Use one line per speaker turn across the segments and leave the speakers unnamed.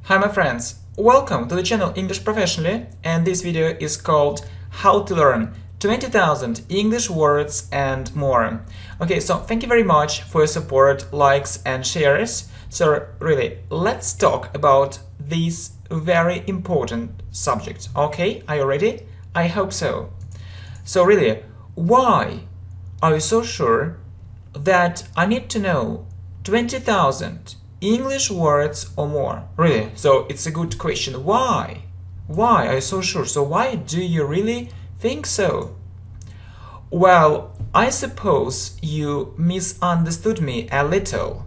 Hi my friends, welcome to the channel English Professionally, and this video is called How to Learn 20,000 English Words and More. Okay, so thank you very much for your support, likes and shares. So really, let's talk about this very important subject. Okay, are you ready? I hope so. So really, why are you so sure that I need to know 20,000 English words or more? Really? So it's a good question. Why? Why are you so sure? So why do you really think so? Well, I suppose you misunderstood me a little.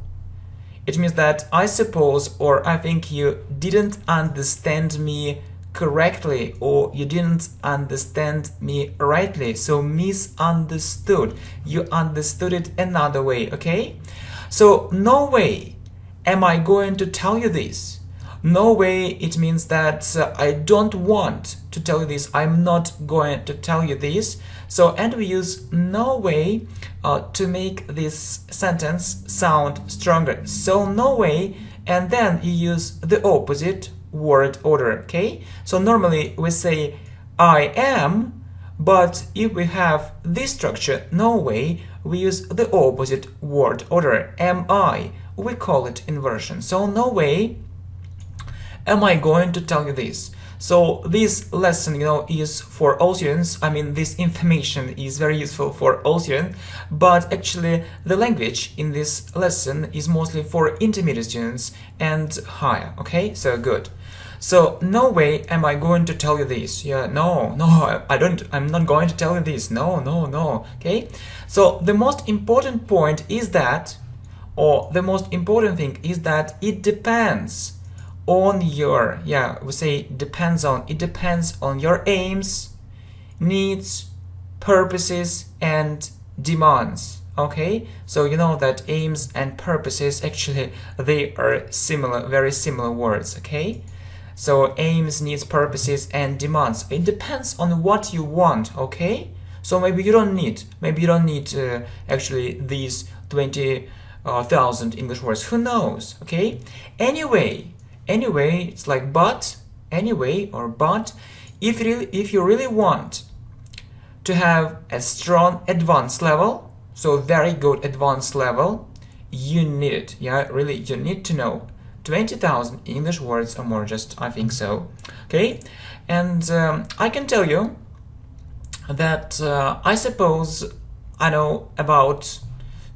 It means that I suppose or I think you didn't understand me correctly or you didn't understand me rightly. So misunderstood. You understood it another way, okay? So no way am I going to tell you this. No way it means that I don't want to tell you this. I'm not going to tell you this. So, and we use no way to make this sentence sound stronger. So no way, and then you use the opposite word order, okay? So normally we say I am, but if we have this structure, no way, we use the opposite word order, am I. We call it inversion. So no way am I going to tell you this. So this lesson, is for all students. I mean, this information is very useful for all students, but actually the language in this lesson is mostly for intermediate students and higher, okay? So good. So no way am I going to tell you this. Yeah, no, I'm not going to tell you this. No, okay? So the most important point is that, or the most important thing is that it depends on your, it depends on your aims, needs, purposes and demands. Okay, so you know that aims and purposes, actually they are similar, very similar words. Okay, so aims, needs, purposes and demands, it depends on what you want. Okay, so maybe you don't need actually these 20,000 English words, who knows? Okay, anyway, it's like but, anyway, or but, if you really want to have a strong advanced level, so very good advanced level, you need it. Really, you need to know 20,000 English words or more, just I think so. Okay, and I can tell you that I suppose I know about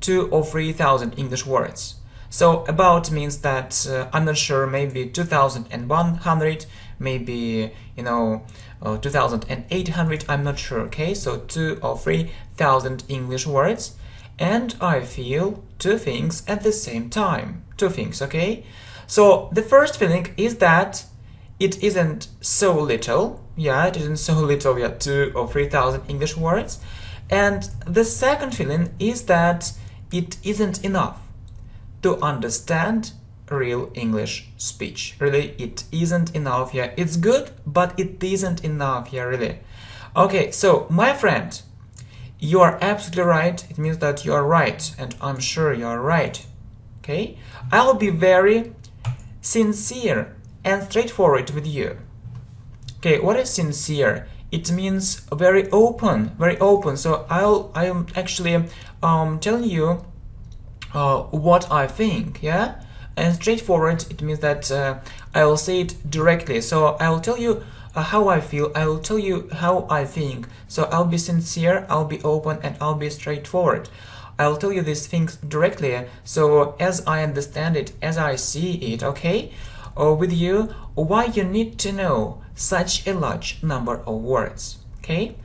2,000 or 3,000 English words. So about means that I'm not sure, maybe 2,100, maybe 2,800, I'm not sure. Okay, so 2,000 or 3,000 English words, and I feel two things at the same time. Two things, okay? So the first feeling is that it isn't so little. It isn't so little. 2,000 or 3,000 English words, and the second feeling is that it isn't enough to understand real English speech. Really, it isn't enough. It's good, but it isn't enough. Really. Okay, so my friend, you are absolutely right. It means that you are right, and I'm sure you are right. Okay, I'll be very sincere and straightforward with you. Okay, what is sincere? It means very open, very open. So I am actually telling you what I think, and straightforward, it means that I will say it directly. So I will tell you how I feel, I will tell you how I think. So I'll be sincere, I'll be open, and I'll be straightforward. I'll tell you these things directly, so as I understand it, as I see it, okay? With you, why you need to know such a large number of words, okay?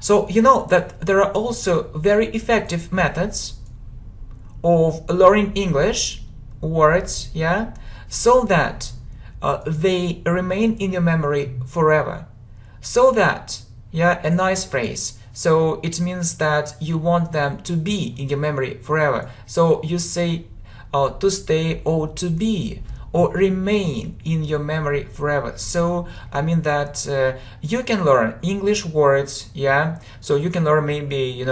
So you know that there are also very effective methods of learning English words, so that they remain in your memory forever. So that, a nice phrase. So it means that you want them to be in your memory forever. So you say to stay or to be or remain in your memory forever. So I mean that you can learn English words, so you can learn maybe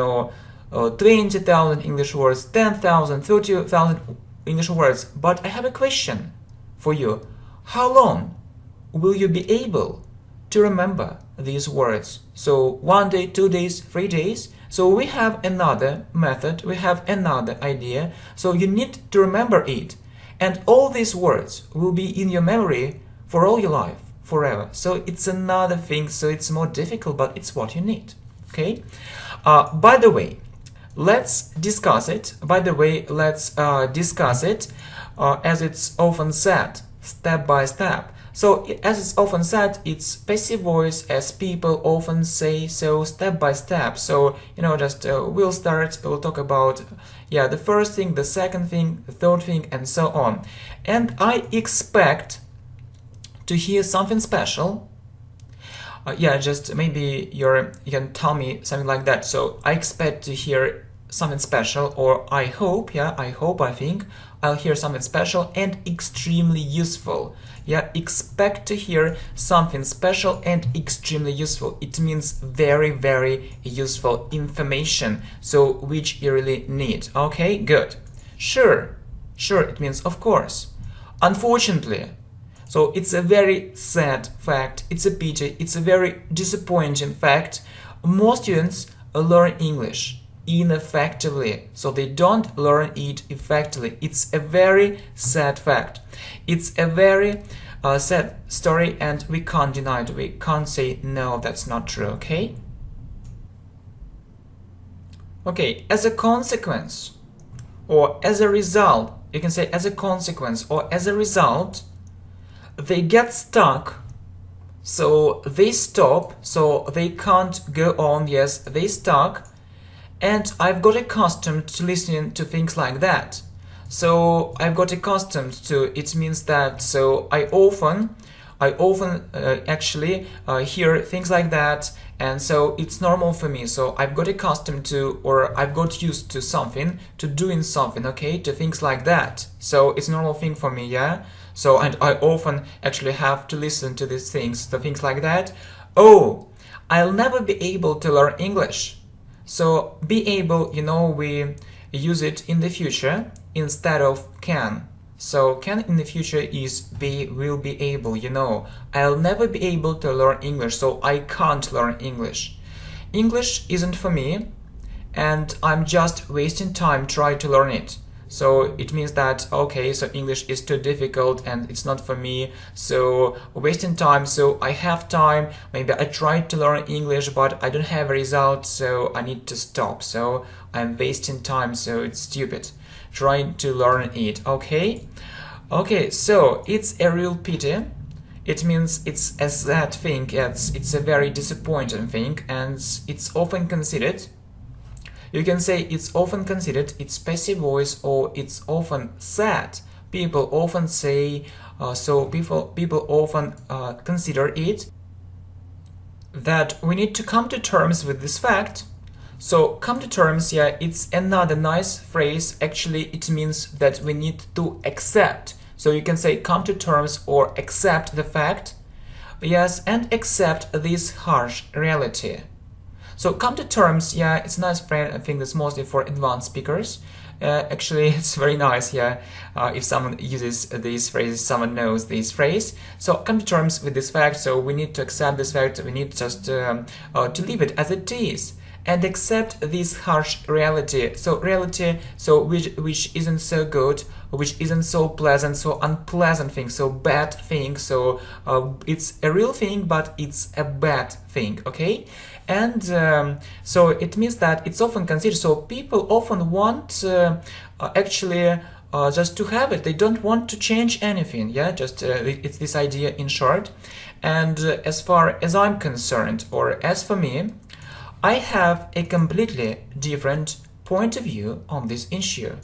20,000 English words, 10,000, 30,000 English words. But I have a question for you. how long will you be able to remember these words? So 1 day, 2 days, 3 days. So we have another method, we have another idea. So you need to remember it. And all these words will be in your memory for all your life, forever. So it's another thing, so it's more difficult, but it's what you need. Okay? By the way, let's discuss it. As it's often said, step by step. So as it's often said, it's passive voice, as people often say, so step by step. So, we'll talk about, the first thing, the second thing, the third thing, and so on. And I expect to hear something special. Just maybe you can tell me something like that. So I expect to hear something special, or I think I'll hear something special and extremely useful. Expect to hear something special and extremely useful. It means very, very useful information, so which you really need. Okay, good. Sure, it means of course. Unfortunately. So it's a very sad fact, it's a pity, it's a very disappointing fact. Most students learn English ineffectively, so they don't learn it effectively. It's a very sad fact. It's a very sad story, and we can't deny it. We can't say no, that's not true. Okay, as a consequence or as a result, you can say as a consequence or as a result, they get stuck, so they stop, so they can't go on. Yes, they stuck. And I've got accustomed to listening to things like that. So I've got accustomed to, it means that, so I often actually hear things like that, and so it's normal for me. So I've got accustomed to, or I've got used to something, to doing something, okay, to things like that. So it's a normal thing for me, yeah? So, and I often actually have to listen to these things, to things like that. Oh, I'll never be able to learn English. So be able, we use it in the future instead of can. So can in the future is will be able, I'll never be able to learn English, so I can't learn English. English isn't for me, and I'm just wasting time trying to learn it. So it means that, okay, so English is too difficult and it's not for me, so wasting time. So I have time, maybe I tried to learn English but I don't have a result, so I need to stop. So I'm wasting time, so it's stupid trying to learn it. Okay, so it's a real pity. It means it's a sad thing, it's a very disappointing thing, and it's often considered, you can say it's often considered, it's passive voice, or it's often said. People often say, so people often consider it, that we need to come to terms with this fact. So come to terms, it's another nice phrase. Actually, it means that we need to accept. So you can say come to terms or accept the fact. Yes, and accept this harsh reality. So come to terms, it's a nice phrase. I think that's mostly for advanced speakers. Actually, it's very nice, if someone uses these phrases, someone knows this phrase. So come to terms with this fact, so we need to accept this fact, we need just to leave it as it is and accept this harsh reality. So reality, so which isn't so good, which isn't so pleasant, so unpleasant thing, so bad thing. So it's a real thing, but it's a bad thing, okay? And so it means that it's often considered, so people often want actually just to have it. They don't want to change anything, just it's this idea in short. And as far as I'm concerned, or as for me, I have a completely different point of view on this issue.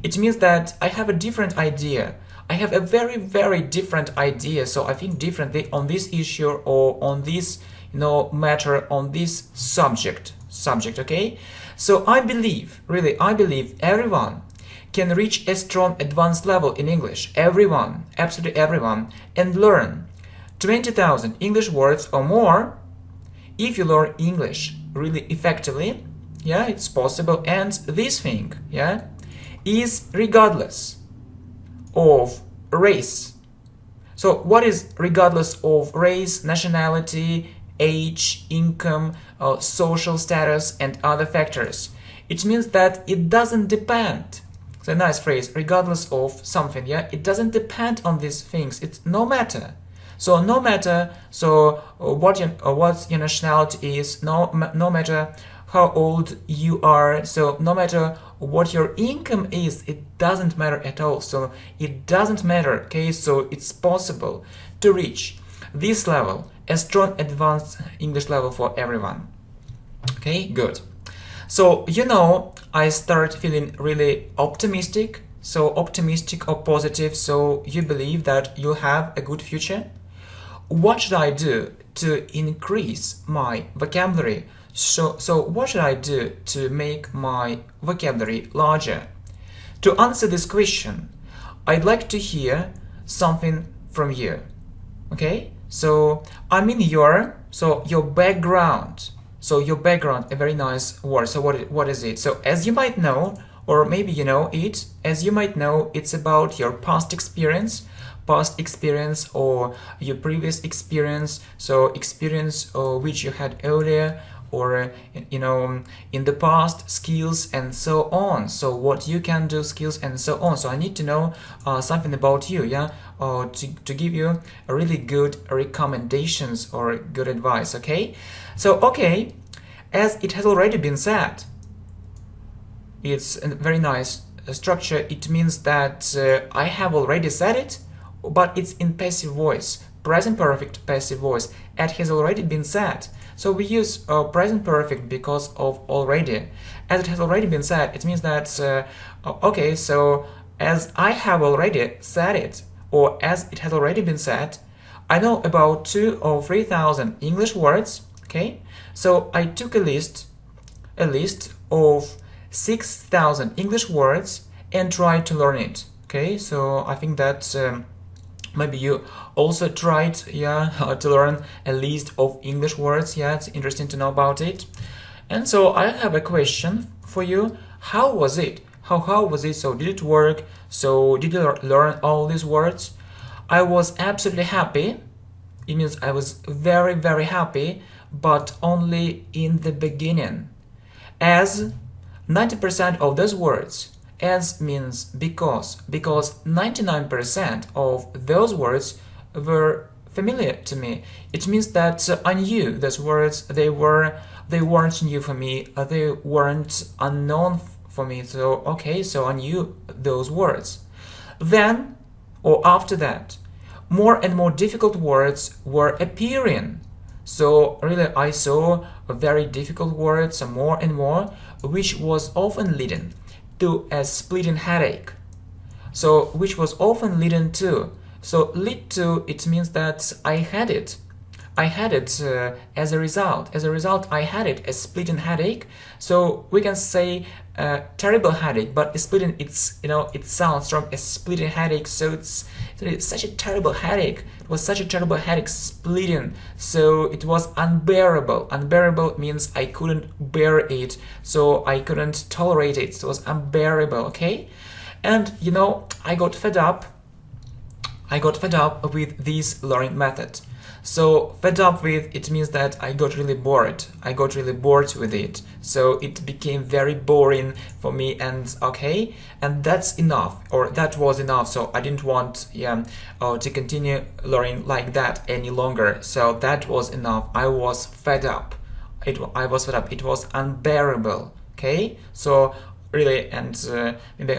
It means that I have a different idea. I have a very, very different idea, so I think differently on this issue or on this matter, on this subject, okay? So I believe, really, I believe everyone can reach a strong advanced level in English. Everyone, absolutely everyone, and learn 20,000 English words or more. If you learn English really effectively, it's possible. And this thing, is regardless of race, So what is regardless of race, nationality, age, income, social status, and other factors? It means that it doesn't depend. It's a nice phrase, regardless of something, yeah? It doesn't depend on these things. It's no matter. So no matter what your nationality is, no matter how old you are, so no matter what your income is, it doesn't matter at all. So it doesn't matter, okay? So it's possible to reach this level, a strong advanced English level for everyone. Okay, good. So, I start feeling really optimistic. So optimistic or positive, so you believe that you'll have a good future. What should I do to increase my vocabulary? So what should I do to make my vocabulary larger? To answer this question, I'd like to hear something from you. Okay? So I mean your background. So your background, a very nice word. So what is it? So as you might know, or maybe you know it, as you might know, it's about your past experience or your previous experience, so experience which you had earlier, or in the past, skills and so on. So what you can do, skills and so on. So I need to know something about you, yeah, to give you a really good recommendations or good advice. Okay, so okay, as it has already been said, it's a very nice structure. It means that I have already said it, but it's in passive voice, present perfect passive voice. It has already been said. So we use present perfect because of already. As it has already been said, it means that okay, so as I have already said it, or as it has already been said, I know about 2,000 or 3,000 English words. Okay, so I took a list of 6,000 English words and tried to learn it. Okay, so I think that maybe you also tried, yeah, to learn a list of English words. Yeah, it's interesting to know about it. And so I have a question for you. How was it? How was it? So did it work? So did you learn all these words? I was absolutely happy. It means I was very, very happy, but only in the beginning. As 90% of those words, as means because 99% of those words were familiar to me. It means that I knew those words. They weren't new for me. They weren't unknown for me. So okay, so I knew those words. Then, or after that, more and more difficult words were appearing. So really I saw very difficult words, more and more, which was often leading to a splitting headache. So which was often leading to. So lead to, it means that I had it as a result. As a result, I had it, a splitting headache. So we can say terrible headache, but splitting, it sounds strong, a splitting headache. So it's such a terrible headache. It was such a terrible headache, splitting. So it was unbearable. Unbearable means I couldn't bear it. So I couldn't tolerate it. So it was unbearable. Okay, and I got fed up. With this learning method. So fed up with, it means that I got really bored. I got really bored with it. So it became very boring for me, and okay, and that's enough, or that was enough. So I didn't want to continue learning like that any longer. So that was enough. I was fed up. I was fed up. It was unbearable. Okay, so really, and maybe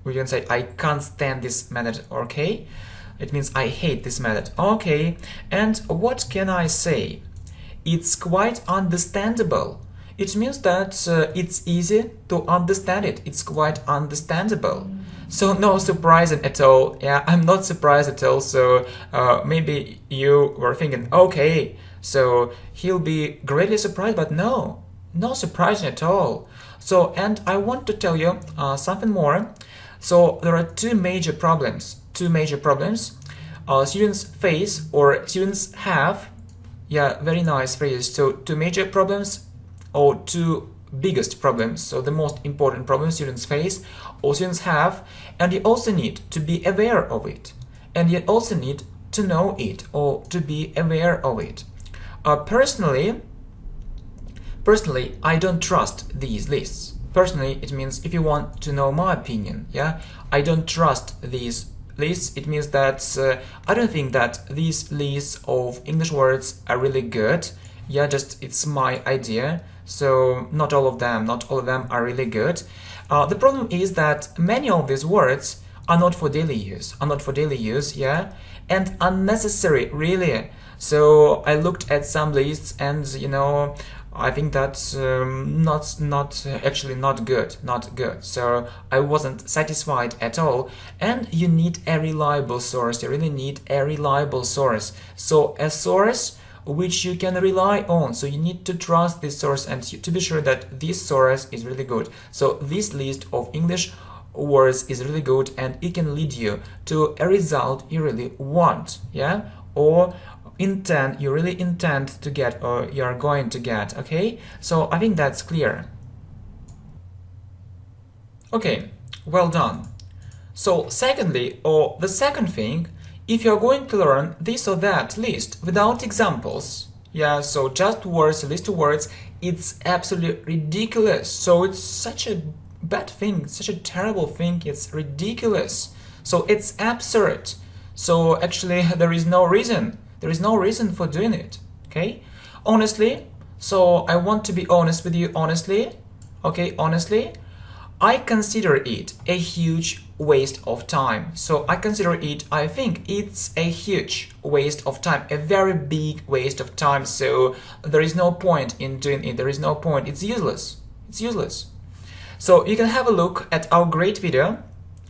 we can say I can't stand this method. Okay. It means I hate this method. Okay, and what can I say? It's quite understandable. It means that it's easy to understand it. It's quite understandable. So no surprising at all. Yeah, I'm not surprised at all. So maybe you were thinking, okay, so he'll be greatly surprised, but no surprising at all. So, and I want to tell you something more. So there are two major problems students face, or students have. Yeah, very nice phrase. So two major problems, or two biggest problems, so the most important problems students face or students have, and you also need to be aware of it. and you also need to know it or to be aware of it. Personally, I don't trust these lists. Personally, it means if you want to know my opinion, yeah, I don't trust these lists. It means that I don't think that these lists of English words are really good. Yeah, just it's my idea. So not all of them are really good. The problem is that many of these words are not for daily use, yeah, and unnecessary, really. So I looked at some lists, and I think that's actually not good. So I wasn't satisfied at all. And you need a reliable source. You really need a reliable source. So a source which you can rely on. So you need to trust this source and to be sure that this source is really good. So this list of English words is really good, and it can lead you to a result you really want, yeah, or you really intend to get, or you're going to get. Okay, so I think that's clear. Okay, well done. So secondly, or the second thing, if you're going to learn this or that list without examples, yeah, so just words, a list of words, it's absolutely ridiculous. So it's such a bad thing, such a terrible thing, it's ridiculous. So it's absurd. So actually there is no reason for doing it, okay? Honestly, so I want to be honest with you, honestly, okay, honestly, I consider it a huge waste of time. So I think it's a huge waste of time, a very big waste of time. So there is no point in doing it, there is no point, it's useless. So you can have a look at our great video,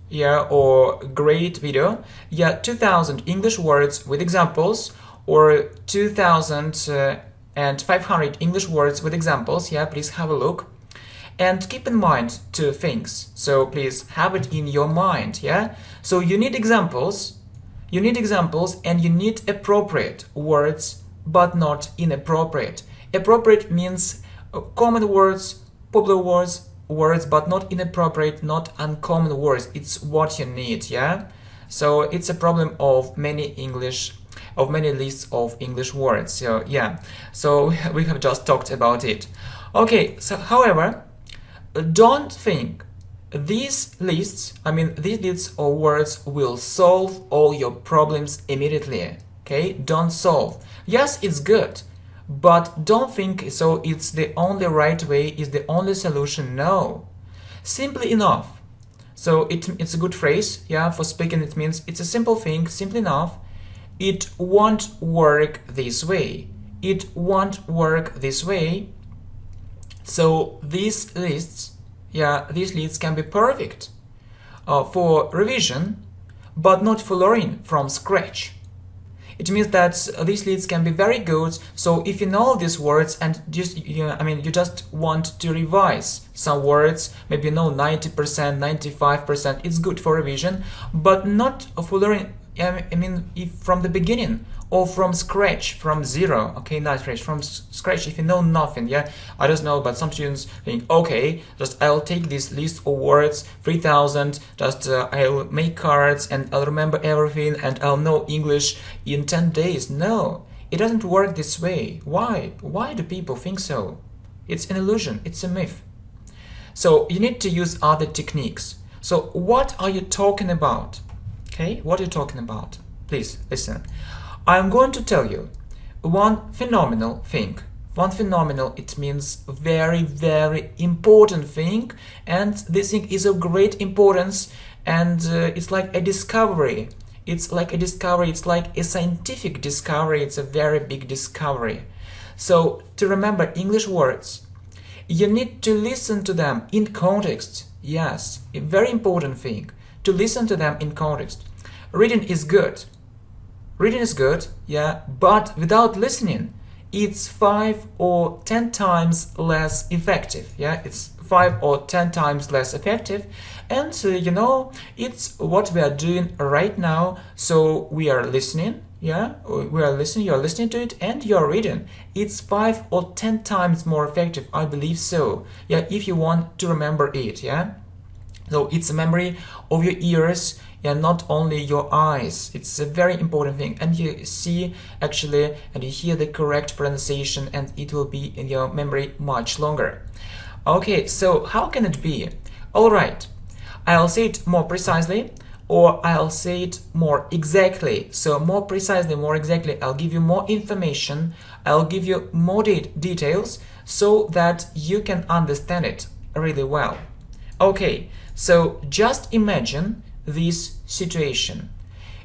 yeah, or great video, yeah, 2000 English words with examples, or 2500 English words with examples, yeah, please have a look. And keep in mind two things, so please have it in your mind, yeah? So you need examples, and you need appropriate words, but not inappropriate. Appropriate means common words, popular words, but not inappropriate, not uncommon words. It's what you need, yeah? So it's a problem of many lists of English words. So yeah, so we have just talked about it. Okay, so however, don't think these lists of words will solve all your problems immediately. Okay, don't solve. Yes, it's good, but don't think so it's the only right way, is the only solution. No, simply enough. So it's a good phrase, yeah, for speaking. It means it's a simple thing, simply enough. It won't work this way. So these lists can be perfect for revision, but not for learning from scratch. It means that these lists can be very good. So if you know these words and you just want to revise some words, maybe you know 90%, 95%, it's good for revision, but not for learning. If from the beginning or from scratch, from zero, okay, not scratch, from scratch, if you know nothing, yeah, I don't know, but some students think, okay, just I'll take this list of words, 3000, just I'll make cards and I'll remember everything and I'll know English in 10 days. No, it doesn't work this way. Why do people think so? It's an illusion, it's a myth. So you need to use other techniques. So what are you talking about? Okay, what are you talking about? Please listen. I'm going to tell you one phenomenal thing. It means very, very important thing, and this thing is of great importance, and it's like a discovery. It's like a scientific discovery. It's a very big discovery. So to remember English words, you need to listen to them in context. Yes, a very important thing, to listen to them in context. Reading is good, yeah, but without listening, it's 5 or 10 times less effective, yeah, it's 5 or 10 times less effective, and it's what we are doing right now. So we are listening, yeah, you're listening to it, and you're reading. It's 5 or 10 times more effective, I believe so, yeah, if you want to remember it, yeah. So it's a memory of your ears, and not only your eyes. It's a very important thing, and you see actually and you hear the correct pronunciation, and it will be in your memory much longer. Okay, so how can it be? All right, I'll say it more precisely, or I'll say it more exactly. So more precisely, more exactly, I'll give you more information, I'll give you more details so that you can understand it really well. Okay, so just imagine this situation.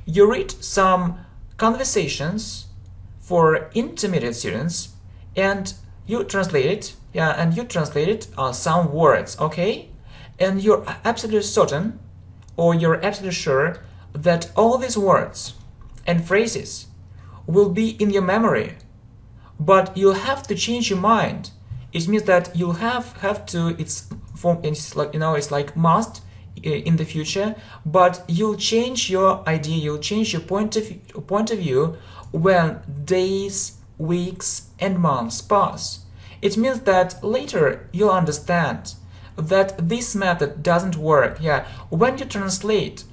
You read some conversations for intermediate students and you translate it, some words, okay? And you're absolutely certain, or you're absolutely sure, that all these words and phrases will be in your memory, but you'll have to change your mind. It means that you'll have to, it's like, it's like must in the future, but you'll change your idea, you'll change your point of view when days, weeks and months pass. It means that later you'll understand that this method doesn't work. Yeah, when you translate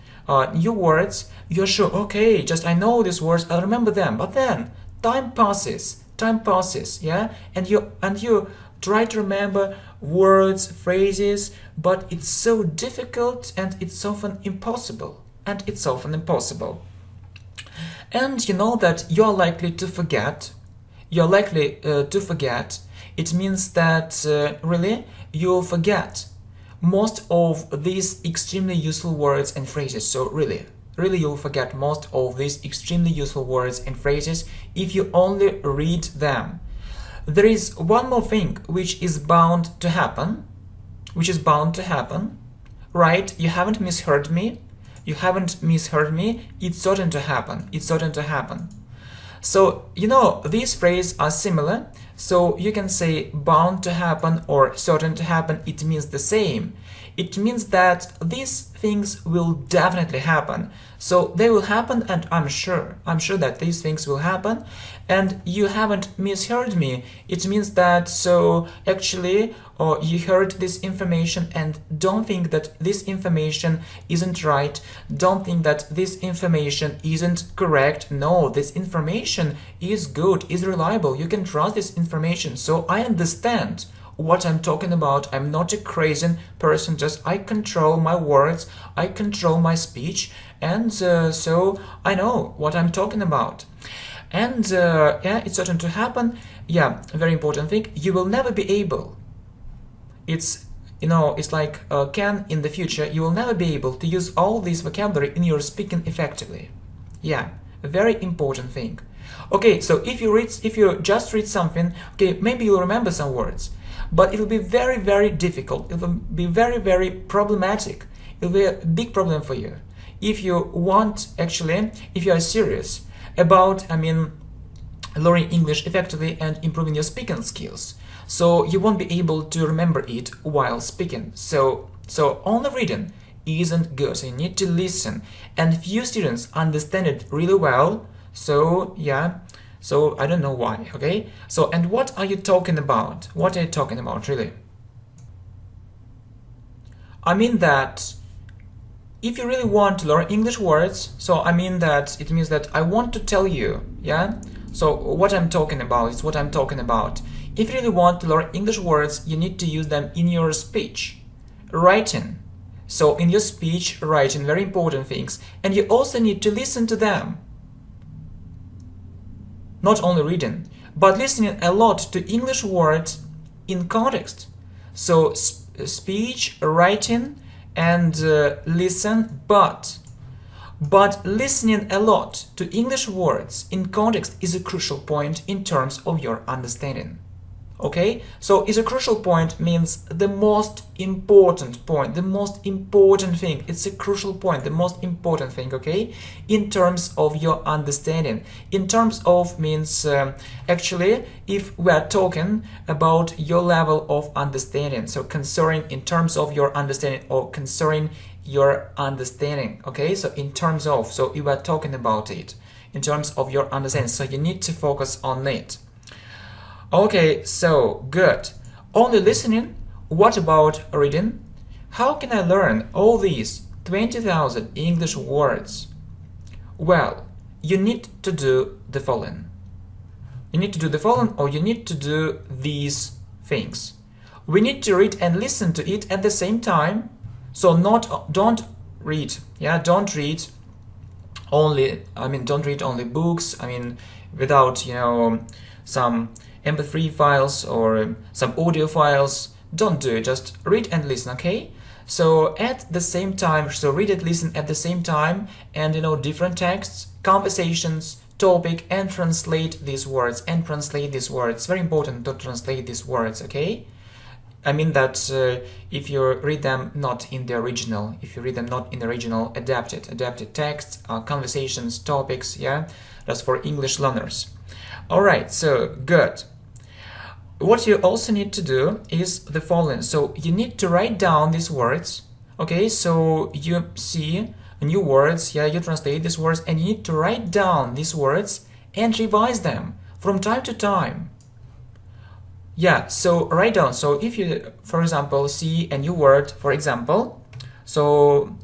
new words, you're sure, okay, just I know these words, I'll remember them, but then time passes, yeah, and you try to remember words, phrases, but it's so difficult and it's often impossible, and you know that you're likely to forget. It means that really you'll forget most of these extremely useful words and phrases. So really you'll forget most of these extremely useful words and phrases if you only read them. There is one more thing which is bound to happen, right? You haven't misheard me. It's certain to happen. So, you know, these phrases are similar, so you can say bound to happen or certain to happen. It means the same. It means that these things will definitely happen. So they will happen, and I'm sure that these things will happen, and you haven't misheard me. It means that, so actually, or you heard this information and don't think that this information isn't right, don't think that this information isn't correct. No, this information is good, is reliable, you can trust this information. So I understand what I'm talking about. I'm not a crazy person, just I control my words, I control my speech, and so I know what I'm talking about. And yeah, it's certain to happen. Yeah, a very important thing, you will never be able, it's like can in the future, you will never be able to use all this vocabulary in your speaking effectively. Yeah, a very important thing. Okay, so if you just read something, okay, maybe you'll remember some words, but it will be very, very difficult. It will be very, very problematic. It will be a big problem for you if you want, actually, if you are serious about, learning English effectively and improving your speaking skills. So you won't be able to remember it while speaking. So only reading isn't good. So you need to listen. And few students understand it really well. So yeah. So I don't know why, okay? So, and what are you talking about? What are you talking about, really? I mean that if you really want to learn English words, so I mean that it means that I want to tell you, yeah? So what I'm talking about is what I'm talking about. If you really want to learn English words, you need to use them in your speech, writing. So in your speech, writing, very important things. And you also need to listen to them. Not only reading, but listening a lot to English words in context. So speech, writing, and listen, but listening a lot to English words in context is a crucial point in terms of your understanding. Okay, so is a crucial point means the most important point, the most important thing. It's a crucial point, the most important thing, okay, in terms of your understanding. In terms of means actually, if we are talking about your level of understanding, so concerning in terms of your understanding or concerning your understanding, okay, so in terms of, so you are talking about it in terms of your understanding, so you need to focus on it. Okay, so good. Only listening. What about reading? How can I learn all these 20,000 English words. Well, you need to do the following. You need to do the following, or you need to do these things. We need to read and listen to it at the same time. So don't read only, don't read only books, without, some MP3 files or some audio files. Don't do it, just read and listen, okay? So at the same time, so read and listen at the same time, and different texts, conversations, topic, and translate these words, Very important to translate these words, okay? I mean that if you read them not in the original, adapted texts, conversations, topics, yeah, that's for English learners. Alright, so good. What you also need to do is the following. So you need to write down these words, okay? So you see new words, yeah, you translate these words, and you need to write down these words and revise them from time to time. Yeah, so write down. So if you, for example, see a new word, for example, so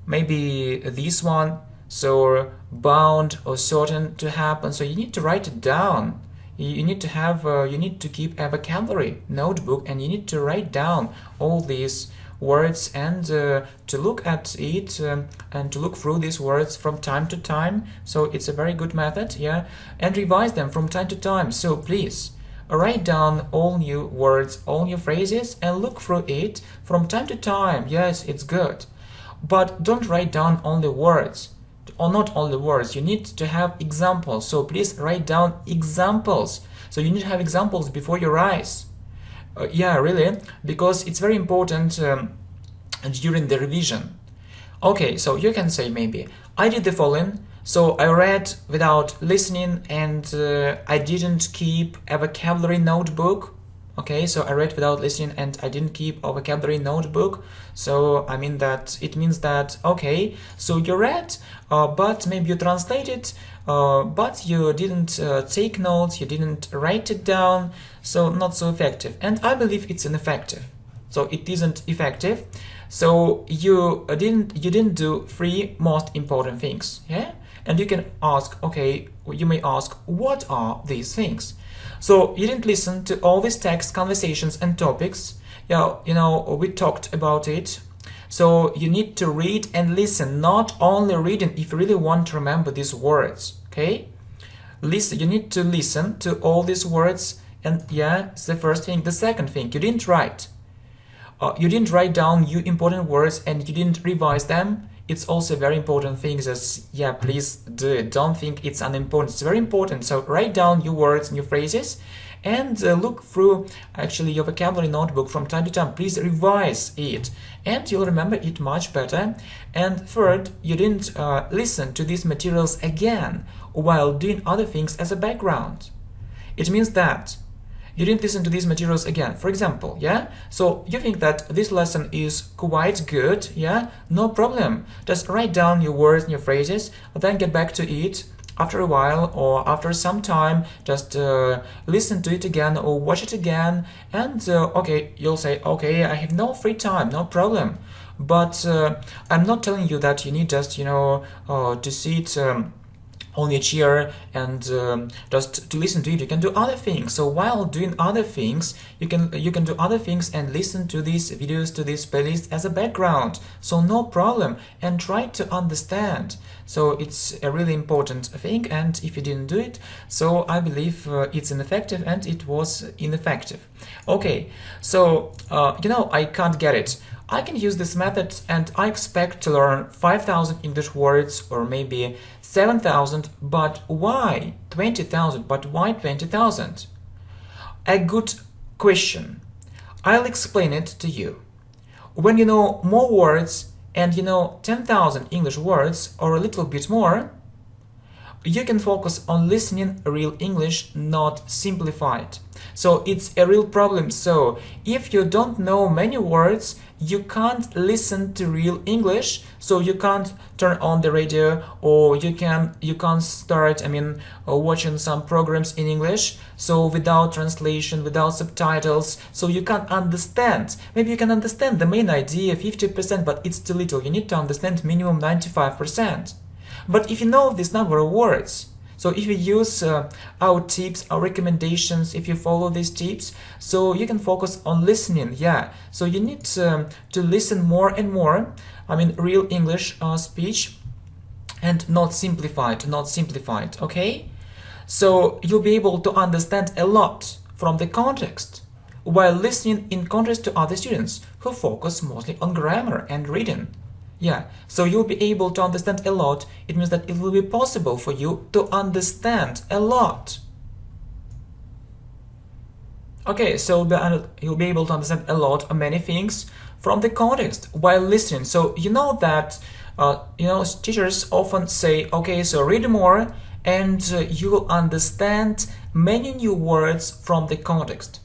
maybe this one, so bound or certain to happen, so you need to write it down. You need to have, you need to keep a vocabulary notebook, and you need to write down all these words and to look at it and to look through these words from time to time. So it's a very good method, yeah, and revise them from time to time. So please write down all new words, all new phrases, and look through it from time to time. Yes, it's good, but don't write down only words, or not only words. You need to have examples, so please write down examples. So you need to have examples before your eyes. Yeah, really, because it's very important during the revision. Okay, so you can say maybe, I did the following. So I read without listening, and I didn't keep a vocabulary notebook. Okay, so I read without listening and I didn't keep a vocabulary notebook. So it means that, okay, so you read, but maybe you translated, but you didn't take notes, you didn't write it down, so not so effective. And I believe it's ineffective. So it isn't effective. So you didn't do three most important things, yeah? And you can ask, okay, you may ask, what are these things? So you didn't listen to all these texts, conversations, and topics. Yeah, we talked about it. So you need to read and listen, not only reading if you really want to remember these words, okay? Listen, you need to listen to all these words, and yeah, it's the first thing. The second thing, you didn't write. You didn't write down new important words and you didn't revise them. It's also a very important thing. Just, yeah, please do it. Don't think it's unimportant. It's very important. So write down new words, new phrases, and look through actually your vocabulary notebook from time to time. Please revise it, and you'll remember it much better. And third, you didn't listen to these materials again while doing other things as a background. It means that you didn't listen to these materials again. For example, yeah? So you think that this lesson is quite good, yeah? No problem. Just write down your words and your phrases, then get back to it after a while or after some time. Just listen to it again or watch it again, and okay, you'll say, okay, I have no free time, no problem. But I'm not telling you that you need just, to sit on your chair and just to listen to it. You can do other things. So while doing other things, you can do other things and listen to these videos, to this playlist as a background. So no problem, and try to understand. So it's a really important thing, and if you didn't do it, so I believe it's ineffective, and it was ineffective. Okay, so I can't get it. I can use this method and I expect to learn 5,000 English words or maybe 7,000, but why 20,000? But why 20,000? A good question. I'll explain it to you. When you know more words and you know 10,000 English words or a little bit more, you can focus on listening real English, not simplified. So it's a real problem. So if you don't know many words, you can't listen to real English, so you can't turn on the radio, or you can't start watching some programs in English, so without translation, without subtitles, so you can't understand. Maybe you can understand the main idea 50%, but it's too little. You need to understand minimum 95%. But if you know this number of words, so if you use our tips, our recommendations, if you follow these tips, so you can focus on listening. Yeah, so you need to listen more and more, real English speech, and not simplified, okay? So you'll be able to understand a lot from the context while listening, in contrast to other students who focus mostly on grammar and reading. Yeah, so you'll be able to understand a lot. It means that it will be possible for you to understand a lot. Okay, so you'll be able to understand a lot of many things from the context while listening. So you know that teachers often say, okay, so read more, and you will understand many new words from the context.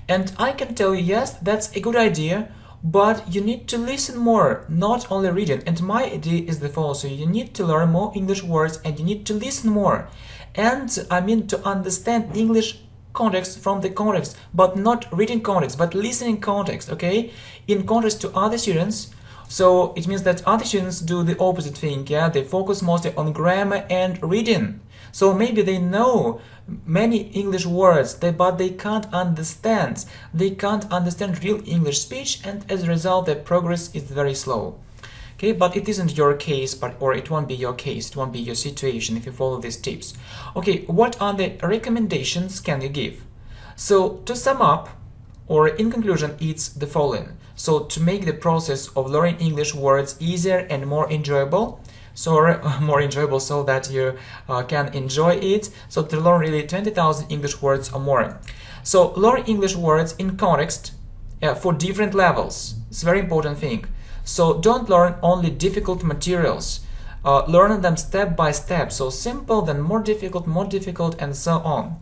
And I can tell you, yes, that's a good idea, but you need to listen more, not only reading. And my idea is the following: so you need to learn more English words, and you need to listen more. And to understand English context from the context, but not reading context, but listening context, okay? In contrast to other students. So it means that other students do the opposite thing, yeah? They focus mostly on grammar and reading. So maybe they know many English words, but they can't understand. They can't understand real English speech, and as a result, their progress is very slow. Okay, but it isn't your case, or it won't be your case, it won't be your situation if you follow these tips. Okay, what are the recommendations can you give? So to sum up, or in conclusion, it's the following. So to make the process of learning English words easier and more enjoyable, so that you can enjoy it, so to learn really 20,000 English words or more. So learn English words in context for different levels. It's a very important thing. So don't learn only difficult materials. Learn them step by step. So simple, then more difficult, and so on.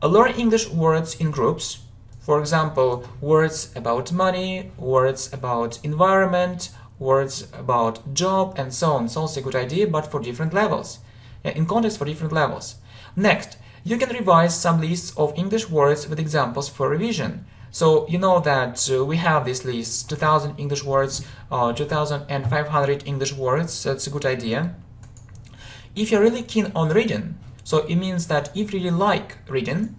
Learn English words in groups. For example, words about money, words about environment, words about job, and so on. It's also a good idea, but for different levels. In context for different levels. Next, you can revise some lists of English words with examples for revision. So you know that we have this list: 2,000 English words, 2,500 English words. That's a good idea. If you're really keen on reading, so it means that if you really like reading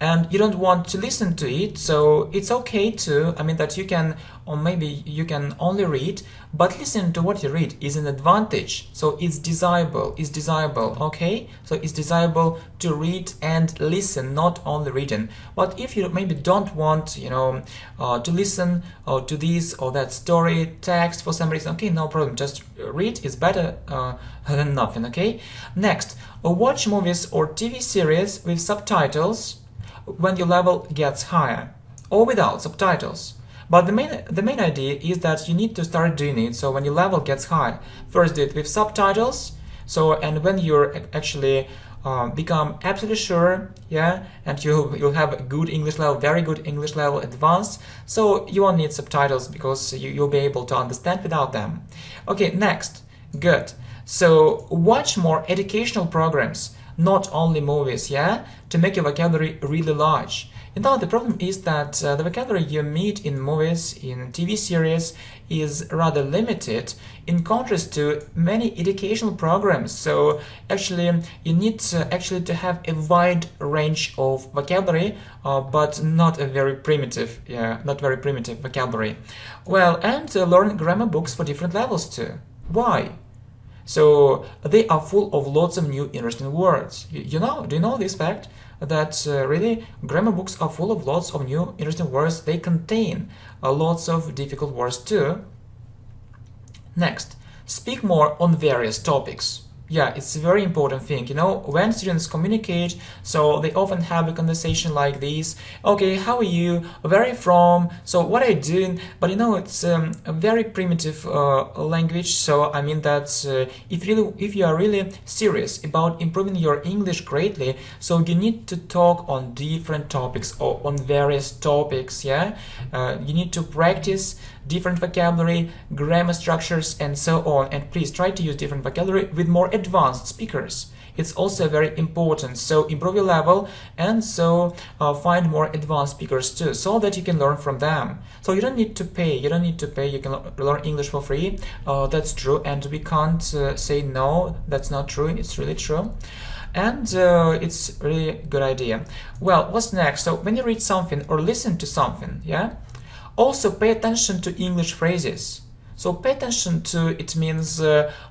and you don't want to listen to it, so it's okay to, that you can, or maybe you can only read, but listen to what you read is an advantage. So it's desirable, okay? So it's desirable to read and listen, not only reading. But if you maybe don't want, to listen to this or that story, text for some reason, okay, no problem, just read is better than nothing, okay? Next, watch movies or TV series with subtitles when your level gets higher, or without subtitles. But the main idea is that you need to start doing it. So when your level gets high, first do it with subtitles. So, and when you're actually become absolutely sure, yeah, and you'll have a good English level, very good English level, advanced, so you won't need subtitles because you'll be able to understand without them. Okay, next, good. So watch more educational programs, not only movies, yeah, to make your vocabulary really large. The problem is that the vocabulary you meet in movies, in TV series, is rather limited in contrast to many educational programs. So actually you need to have a wide range of vocabulary, but not a very primitive, vocabulary. Well, and learn grammar books for different levels too. Why? So they are full of lots of new interesting words. Do you know this fact? That really grammar books are full of lots of new interesting words. They contain lots of difficult words too. Next, speak more on various topics. Yeah, it's a very important thing. You know, when students communicate, so they often have a conversation like this. Okay, how are you? Where are you from? So what are you doing? But you know, it's a very primitive language. So I mean that if you are really serious about improving your English greatly, so you need to talk on different topics or on various topics. Yeah, you need to practice different vocabulary, grammar structures, and so on. And please try to use different vocabulary with more advanced speakers. It's also very important. So improve your level and so find more advanced speakers too, so that you can learn from them. So you don't need to pay. You don't need to pay. You can learn English for free. That's true, and we can't say no. That's not true. It's really true. And it's really a good idea. Well, what's next? So when you read something or listen to something, yeah, also pay attention to English phrases. So pay attention to it means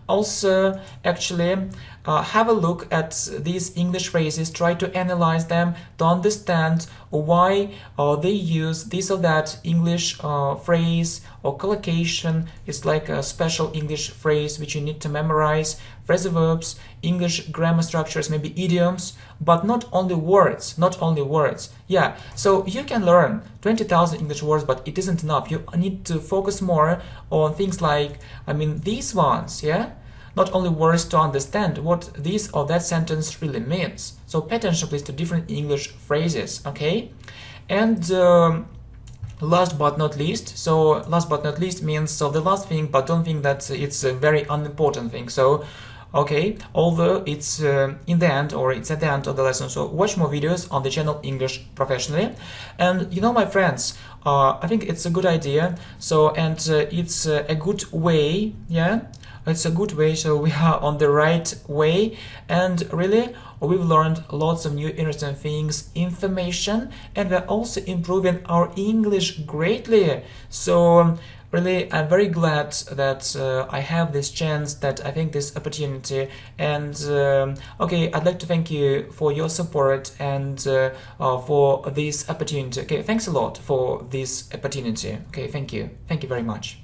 also actually have a look at these English phrases, try to analyze them, to understand why they use this or that English phrase or collocation. It's like a special English phrase which you need to memorize, phrasal verbs, English grammar structures, maybe idioms, but not only words, not only words. Yeah, so you can learn 20,000 English words, but it isn't enough. You need to focus more on things like, I mean, these ones, yeah? Not only words to understand what this or that sentence really means. So pay attention, please, to different English phrases, okay? And last but not least, so last but not least means so the last thing, but don't think that it's a very unimportant thing. So okay, although it's in the end or it's at the end of the lesson, so watch more videos on the channel English Professionally. And you know, my friends, I think it's a good idea. So and it's a good way, yeah, it's a good way. So we are on the right way, and really we've learned lots of new interesting things, information, and we're also improving our English greatly. So really, I'm very glad that I have this chance, that I think this opportunity, and okay, I'd like to thank you for your support and for this opportunity. Okay, thanks a lot for this opportunity. Okay, thank you very much.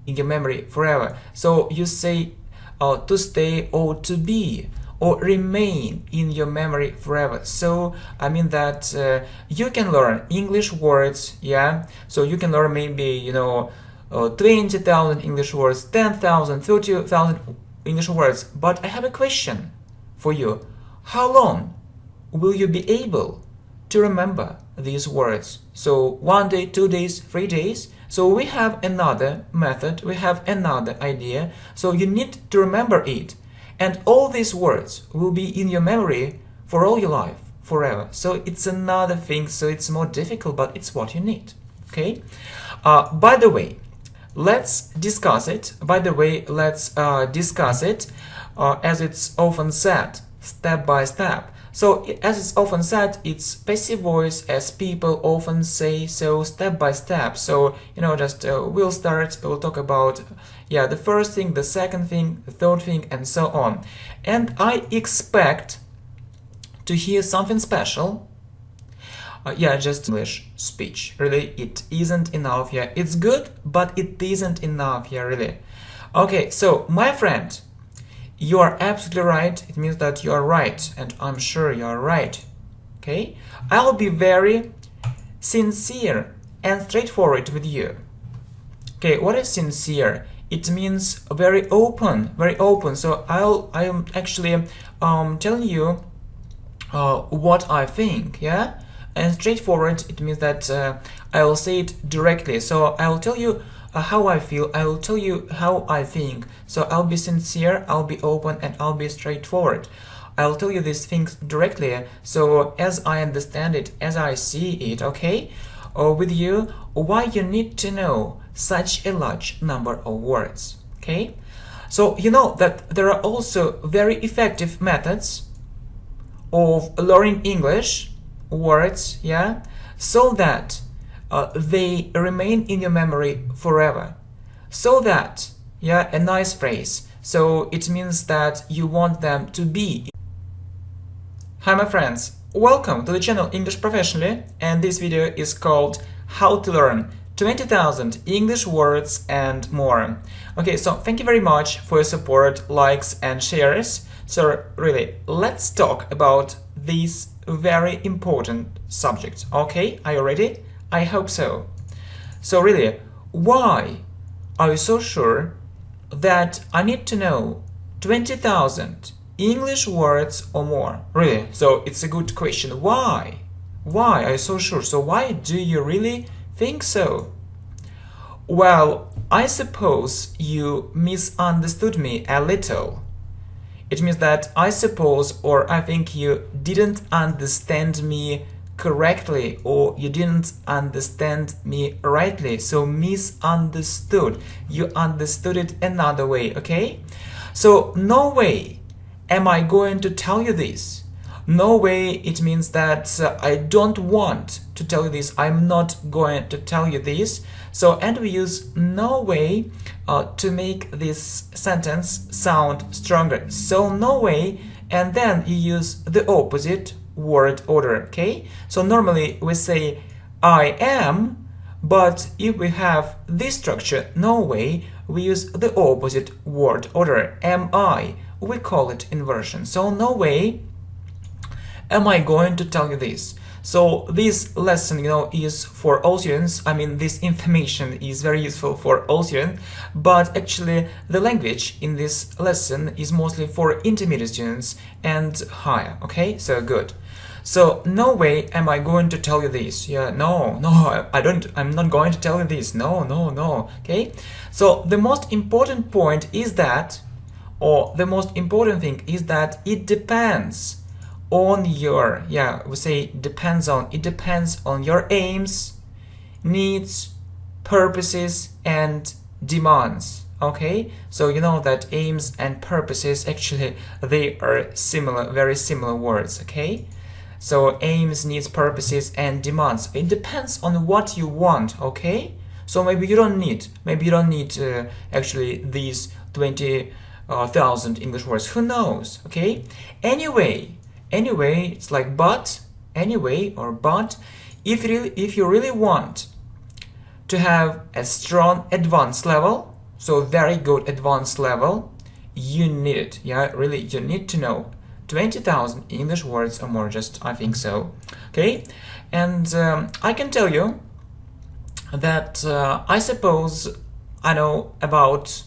In your memory forever. So you say to stay or to be or remain in your memory forever. So I mean that you can learn English words, yeah, so you can learn maybe, you know, 20,000 English words, 10,000, 30,000 English words. But I have a question for you. How long will you be able to remember these words? So 1 day, 2 days, 3 days? So we have another method, we have another idea. So you need to remember it. And all these words will be in your memory for all your life, forever. So it's another thing, so it's more difficult, but it's what you need, okay? By the way, let's discuss it. As it's often said, step by step. So as it's often said, it's passive voice, as people often say, so step by step. So, you know, just we'll talk about, yeah, the first thing, the second thing, the third thing, and so on. And I expect to hear something special. Yeah, just English speech. Really, it isn't enough. Yeah, it's good, but it isn't enough. Yeah, really. Okay, so my friend, you are absolutely right. It means that you are right, and I'm sure you are right. Okay? I'll be very sincere and straightforward with you. Okay, what is sincere? It means very open, very open. So I am actually telling you what I think, yeah? And straightforward, it means that I will say it directly. So I will tell you how I feel, I will tell you how I think. So I'll be sincere, I'll be open, and I'll be straightforward. I'll tell you these things directly, so as I understand it, as I see it, okay? Or with you, why you need to know such a large number of words, okay? So you know that there are also very effective methods of learning English words, yeah, so that they remain in your memory forever. So that, yeah, a nice phrase. So it means that you want them to be. Hi my friends, welcome to the channel English Professionally, and this video is called How to Learn 20,000 English words and more. Okay, so thank you very much for your support, likes and shares. So really, let's talk about this very important subject. Okay, are you ready? I hope so. So really, why are you so sure that I need to know 20,000 English words or more? Really, so it's a good question. Why? Why are you so sure? So why do you really think so? Well, I suppose you misunderstood me a little. It means that I suppose or I think you didn't understand me correctly or you didn't understand me rightly. So misunderstood. You understood it another way, okay? So no way am I going to tell you this. No way it means that I don't want to tell you this. I'm not going to tell you this. So, and we use no way to make this sentence sound stronger. So no way, and then you use the opposite word order, okay? So normally we say I am, but if we have this structure, no way, we use the opposite word order, am I. We call it inversion. So no way am I going to tell you this. So this lesson, is for all students. I mean, this information is very useful for all students, but actually the language in this lesson is mostly for intermediate students and higher, okay? So good. So no way am I going to tell you this. Yeah, no, I'm not going to tell you this. No, okay? So the most important point is that, or the most important thing is that it depends on your, we say it depends on your aims, needs, purposes and demands. Okay, so you know that aims and purposes, actually they are similar, very similar words. Okay, so aims, needs, purposes and demands, it depends on what you want. Okay, so maybe you don't need actually these 20,000 English words, who knows. Okay, anyway, it's like but, anyway, or but, if you really want to have a strong advanced level, so very good advanced level, you need it. Really, you need to know 20,000 English words or more, just I think so. Okay, and I can tell you that I suppose I know about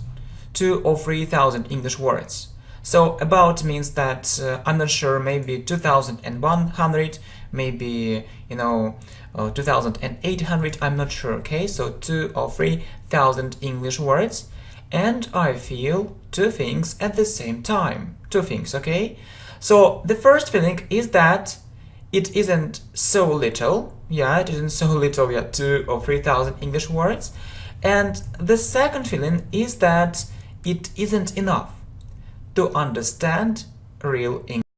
2,000 or 3,000 English words. So about means that I'm not sure, maybe 2,100, maybe 2,800, I'm not sure. Okay, so 2,000 or 3,000 English words, and I feel two things at the same time. Two things, okay? So the first feeling is that it isn't so little. It isn't so little. 2,000 or 3,000 English words, and the second feeling is that it isn't enough to understand real English.